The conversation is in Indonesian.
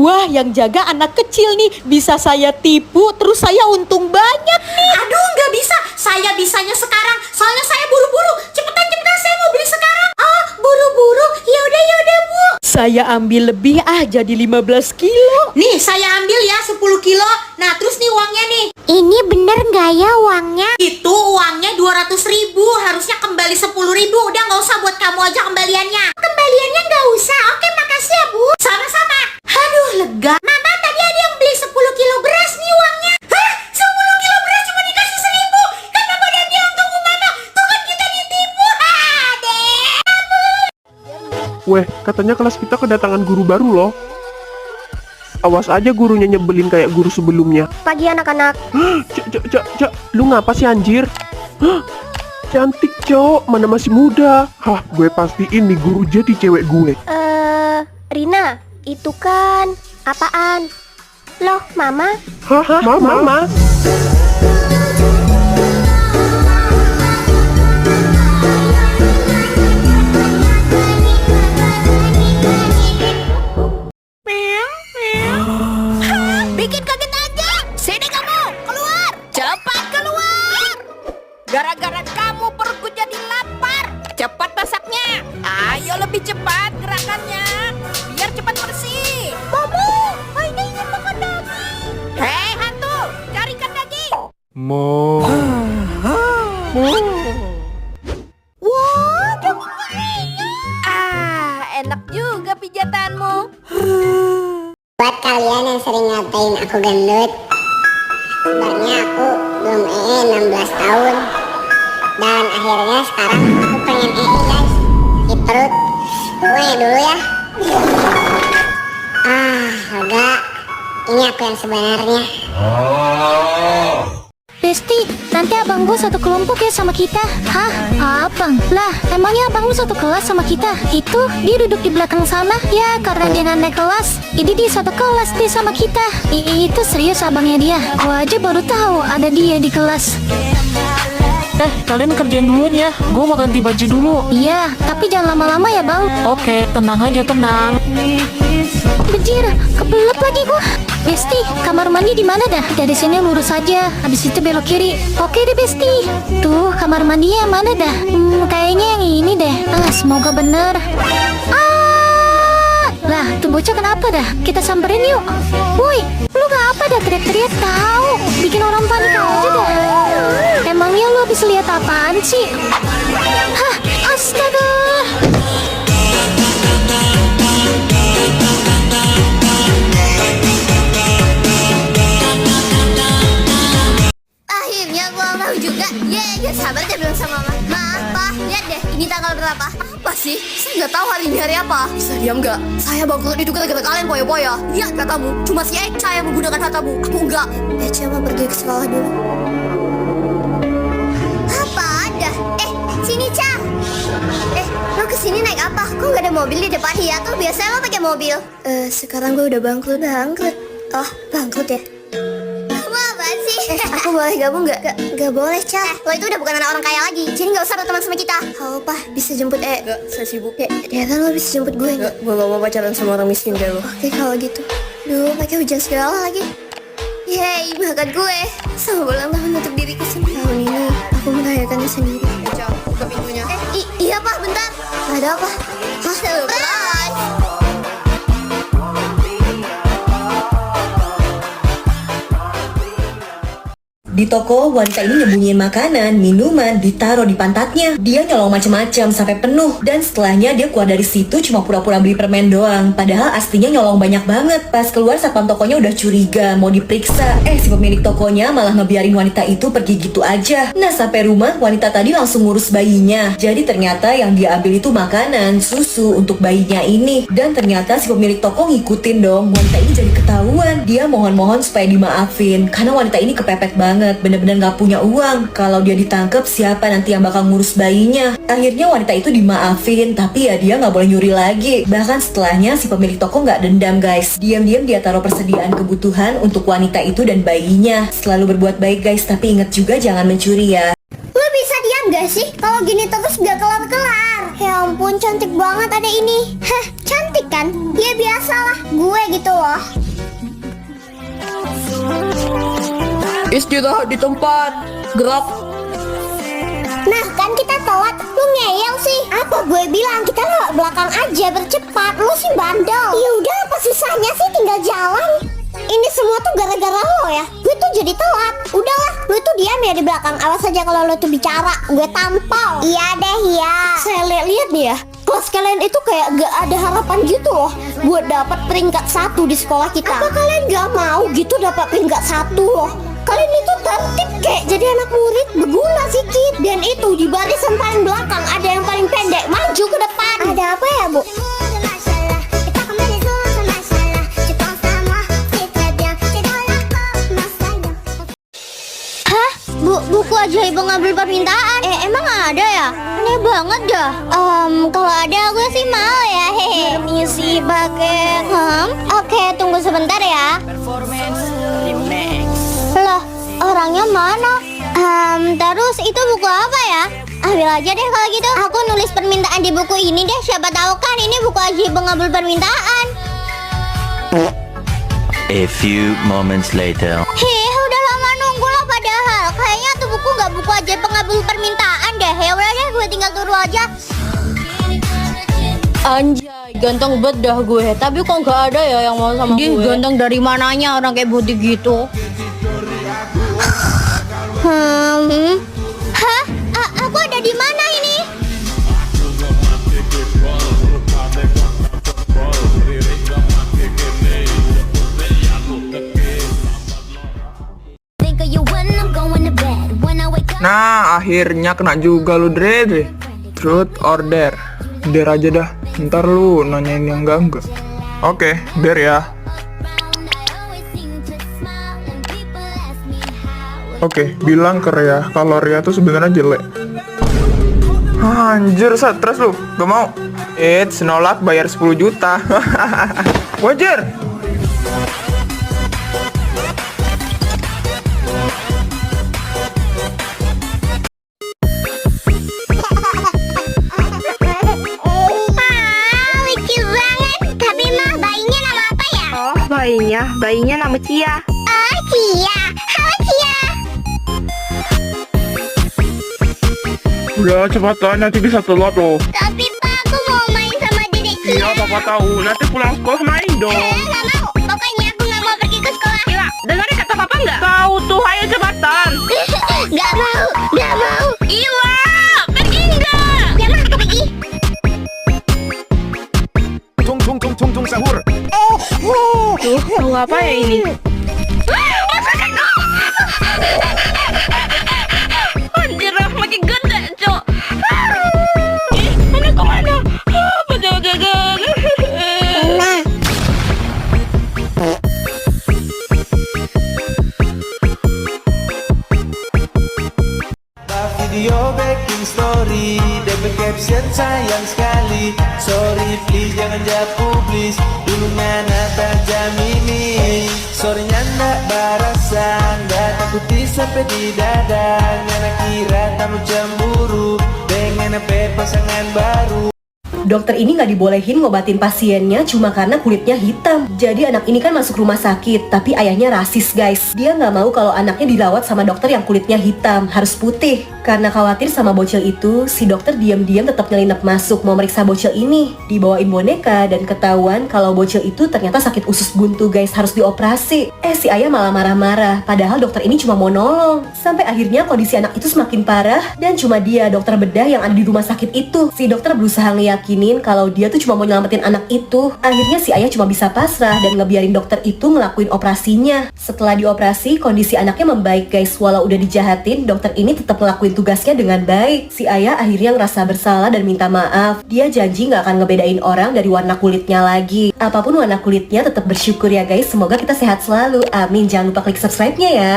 Wah, yang jaga anak kecil nih. Bisa saya tipu, terus saya untung banyak nih. Aduh, nggak bisa. Saya bisanya sekarang. Soalnya saya buru-buru. Cepetan, saya mau beli sekarang. Oh, buru-buru. Yaudah, Bu. Saya ambil lebih jadi 15 kilo. Nih, saya ambil ya 10 kilo. Nah, terus nih uangnya nih. Ini bener nggak ya uangnya? Itu uangnya 200.000. Harusnya kembali 10.000. Udah nggak usah, buat kamu aja kembaliannya. Kembaliannya nggak usah. Oke, makasih ya, Bu. Sama-sama. Aduh, lega. Mama, tadi ada yang beli 10 kilo beras nih uangnya. Hah? 10 kilo beras cuma dikasih 1.000? Kenapa ada yang tunggu Mama? Tuh kan kita ditipu. Adek. Weh, katanya kelas kita kedatangan guru baru loh. Awas aja gurunya nyebelin kayak guru sebelumnya. Pagi anak-anak. Cak, lu ngapa sih anjir? Hah, cantik cok, mana masih muda. Hah, gue pastiin nih guru jadi cewek gue. Rina, itu kan apaan? Loh, Mama? Hah, mama? Bikin kaget aja. Sini kamu, keluar. Cepat keluar. Gara-gara kamu perutku jadi lapar. Cepat masaknya. Ayo lebih cepat gerakannya. Biar cepat bersih. Momo, Aida ingin makan daging. Hei hantu, carikan daging. Mo. Wah, dagingnya enak juga pijatanmu. Buat kalian yang sering ngatain aku gendut, sebenarnya aku belum 16 tahun. Dan akhirnya sekarang aku pengen guys, di perut. Gue dulu ya. Lega. Ini aku yang sebenarnya. Besti, nanti abang gue satu kelompok ya sama kita. Hah? Abang? Lah, emangnya abang lu satu kelas sama kita? Itu, dia duduk di belakang sana. Ya, karena dia naik kelas. Jadi dia satu kelas deh sama kita. Itu serius abangnya dia. Gua aja baru tahu ada dia di kelas. Kalian kerjain duluan ya. Gue mau ganti baju dulu. Iya, tapi jangan lama-lama ya bang. Oke, tenang aja, tenang. Bejir, kebelet lagi gua. Besti, kamar mandi di mana dah? Dari sini lurus aja, habis itu belok kiri. Oke deh Besti. Tuh, kamar mandinya mana dah? Kayaknya yang ini deh. Semoga bener. Lah, tuh bocah kenapa dah? Kita samperin yuk. Woi, lu gak apa dah teriak-teriak tahu? Bikin orang panik aja dah. Emangnya lu habis lihat apaan sih? Hah, astaga. Akhirnya gua mau juga. Ya sabar aja bilang sama Mama. Ma, Pa, lihat deh, ini tanggal berapa? Apa sih? Saya nggak tahu hari ini hari apa. Bisa diam nggak? Saya bangkrut itu gara-gara kalian poya-poya. Lihat katamu, cuma si Eca yang menggunakan hartamu. Aku enggak. Eca mau pergi ke sekolah dulu. Apa ada? Sini Ca. Lo kesini naik apa? Kok nggak ada mobil di depan? Iya tuh, biasanya lo pakai mobil. Sekarang gue udah bangkrut. Oh, bangkrut ya? Aku boleh gabung nggak? Nggak boleh, Cah. Lo itu udah bukan anak orang kaya lagi. Jadi nggak usah berteman sama kita. Halo, Pa. Bisa jemput Nggak, saya sibuk. Ternyata lo bisa jemput gue nggak? Gue nggak mau pacaran sama orang miskin kayak lo. Oke, kalau gitu. Duh, pakai hujan segala lagi. Yeay, bakat gue. Sama ulang tahun untuk diriku sendiri. Tahun ini, aku merayakannya sendiri. Cah, buka pintunya. Iya, Pa. Bentar. Ada apa? Surprise. Di toko, wanita ini nyembunyiin makanan, minuman, ditaruh di pantatnya. Dia nyolong macem-macem sampai penuh. Dan setelahnya dia keluar dari situ cuma pura-pura beli permen doang. Padahal aslinya nyolong banyak banget. Pas keluar satpam tokonya udah curiga, mau diperiksa. Si pemilik tokonya malah ngebiarin wanita itu pergi gitu aja. Nah sampai rumah, wanita tadi langsung ngurus bayinya. Jadi ternyata yang dia ambil itu makanan, susu untuk bayinya ini. Dan ternyata si pemilik toko ngikutin dong. Wanita ini jadi ketahuan. Dia mohon-mohon supaya dimaafin. Karena wanita ini kepepet banget. Bener-bener gak punya uang. Kalau dia ditangkap, siapa nanti yang bakal ngurus bayinya? Akhirnya wanita itu dimaafin, tapi ya dia gak boleh nyuri lagi. Bahkan setelahnya si pemilik toko gak dendam guys. Diam-diam dia taruh persediaan kebutuhan untuk wanita itu dan bayinya. Selalu berbuat baik guys, tapi ingat juga jangan mencuri ya. Lu bisa diam gak sih? Kalau gini terus gak kelar-kelar. Ya ampun ampun, cantik banget adek ini. Hah, cantik kan? Ya biasalah, gue gitu loh. Istirahat di tempat. Gerak. Nah kan kita telat, lu ngeyel sih. Apa gue bilang kita lewat belakang aja bercepat, lu sih bandel. Ya udah, apa susahnya sih, tinggal jalan. Ini semua tuh gara-gara lo ya. Gue tuh jadi telat. Udahlah, lu tuh diam ya di belakang. Awas aja kalau lo tuh bicara, gue tampol. Iya deh, iya. Saya lihat nih ya, kelas kalian itu kayak gak ada harapan gitu loh buat dapat peringkat 1 di sekolah kita. Apa kalian gak mau gitu dapat peringkat 1 loh? Kalian itu tertib kayak jadi anak murid, berguna sedikit. Dan itu di barisan paling belakang ada yang paling pendek, maju ke depan. Ada apa ya, Bu? Hah? Buku ajaib pengambil permintaan? Emang ada ya? Aneh banget dah. Kalau ada gue sih mau ya. Hehe. Permisi paket. Oke, tunggu sebentar ya. Loh, orangnya mana? Terus itu buku apa ya? Ambil aja deh kalau gitu. Aku nulis permintaan di buku ini deh. Siapa tahu kan ini buku ajaib pengambil permintaan. A few moments later. Udah lama nunggu lah padahal. Kayaknya tuh buku nggak buku ajaib pengambil permintaan deh. Ya udah deh, gue tinggal turu aja. Anjay, ganteng banget dah gue. Tapi kok nggak ada ya yang mau sama gue? Ganteng dari mananya orang kayak putih gitu? Hah? Aku ada di mana ini? Nah, akhirnya kena juga lu, Dre. Truth or dare? Dare aja dah. Ntar lu nanyain yang enggak. Oke, dare ya. Oke, bilang ke Ria kalau Ria tuh sebenarnya jelek. Anjir, stres lu. Gak mau. Eits, nolak bayar 10 juta. Wajar. Bayinya nama Cia. Oh, Cia. Halo, Cia. Udah cepetan, nanti bisa telat loh. Tapi Pak, aku mau main sama dedek Cia. Iya, papa tahu. Nanti pulang sekolah main dong. Nggak mau. Pokoknya aku nggak mau pergi ke sekolah. Ila, dengerin kata papa nggak? Tahu tuh, ayo cepetan. Nggak mau. Nggak mau. Ila, pergi nggak? Ya mah, aku pergi. Tung sahur. Tuh, mau apa ya ini? Anjir, makin gede, Cok. Mana kemana? Betul gagal. Video baking story, DP caption sayang sekali. Sorry please jangan publis. Dulu ngana tak jamini. Sorry-nya ndak barasan, ndak takuti sampai di dada. Ngana kira kamu cemburu dengan pasangan baru. Dokter ini nggak dibolehin ngobatin pasiennya cuma karena kulitnya hitam. Jadi anak ini kan masuk rumah sakit, tapi ayahnya rasis guys. Dia nggak mau kalau anaknya dirawat sama dokter yang kulitnya hitam, harus putih. Karena khawatir sama bocil itu, si dokter diam-diam tetap nyelinap masuk mau meriksa bocil ini. Dibawain boneka dan ketahuan kalau bocil itu ternyata sakit usus buntu guys, harus dioperasi. Si ayah malah marah-marah, padahal dokter ini cuma mau nolong. Sampai akhirnya kondisi anak itu semakin parah dan cuma dia dokter bedah yang ada di rumah sakit itu. Si dokter berusaha ngeyakinin kalau dia tuh cuma mau nyelamatin anak itu. Akhirnya si ayah cuma bisa pasrah dan ngebiarin dokter itu ngelakuin operasinya. Setelah dioperasi, kondisi anaknya membaik guys. Walau udah dijahatin, dokter ini tetap ngelakuin tugasnya dengan baik. Si ayah akhirnya ngerasa bersalah dan minta maaf. Dia janji gak akan ngebedain orang dari warna kulitnya lagi. Apapun warna kulitnya tetap bersyukur ya guys. Semoga kita sehat selalu. Amin. Jangan lupa klik subscribe-nya ya.